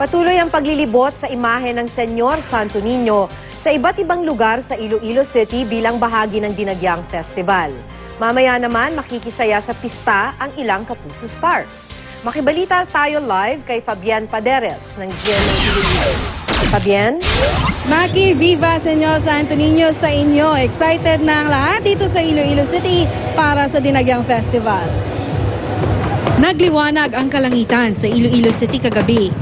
Patuloy ang paglilibot sa imahe ng Senyor Santo Niño sa iba't ibang lugar sa Iloilo City bilang bahagi ng Dinagyang Festival. Mamaya naman makikisaya sa pista ang ilang Kapuso Stars. Makibalita tayo live kay Fabian Paderes ng GMA Iloilo. Fabian? Maki, viva Senyor Santo Niño sa inyo. Excited na ang lahat dito sa Iloilo City para sa Dinagyang Festival. Nagliwanag ang kalangitan sa Iloilo City kagabi.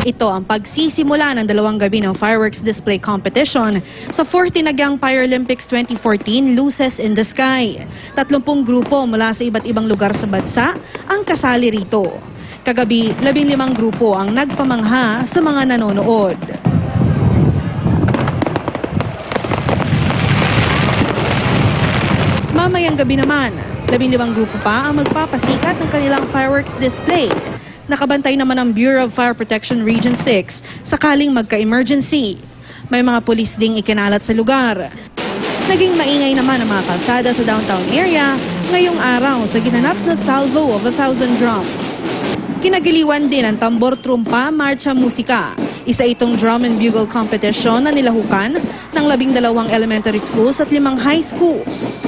Ito ang pagsisimula ng dalawang gabi ng fireworks display competition sa 4th Dinagyang Paralympics 2014 Luces in the Sky. 30 grupo mula sa iba't ibang lugar sa bansa ang kasali rito. Kagabi, 15 grupo ang nagpamangha sa mga nanonood. Mamayang gabi naman, 15 grupo pa ang magpapasikat ng kanilang fireworks display. Nakabantay naman ang Bureau of Fire Protection Region 6 sakaling magka-emergency. May mga pulis ding ikinalat sa lugar. Naging maingay naman ang mga kalsada sa downtown area ngayong araw sa ginanap na Salvo of 1,000 Drums. Kinagiliwan din ang tambor, trumpa, marcha, musika. Isa itong drum and bugle competition na nilahukan ng 12 elementary schools at 5 high schools.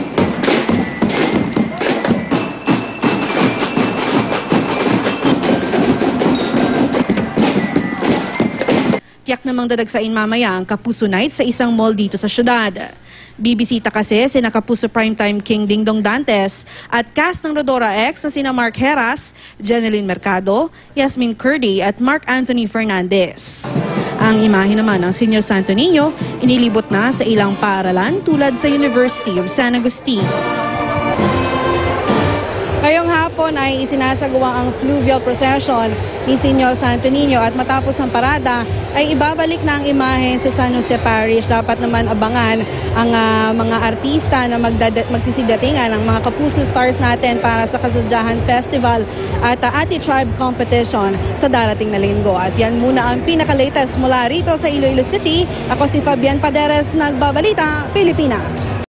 Tiyak namang dadagsain mamaya ang Kapuso Night sa isang mall dito sa syudad. Bibisita kasi sina Kapuso Primetime King Dingdong Dantes at cast ng Rodora X na sina Mark Heras, Jeneline Mercado, Yasmin Curdy at Mark Anthony Fernandez. Ang imahe naman ng Senyor Santo Niño inilibot na sa ilang paaralan tulad sa University of San Agustin. Ngayong hapon ay isinasagawa ang fluvial procession ni Senyor Santo Niño at matapos ang parada ay ibabalik na ang imahen sa San Jose Parish. Dapat naman abangan ang mga artista na magsisidatingan ng mga Kapuso Stars natin para sa Kasadyahan Festival at Ati Tribe Competition sa darating na linggo. At yan muna ang pinaka-latest mula rito sa Iloilo City. Ako si Fabian Paderes, nagbabalita, Pilipinas.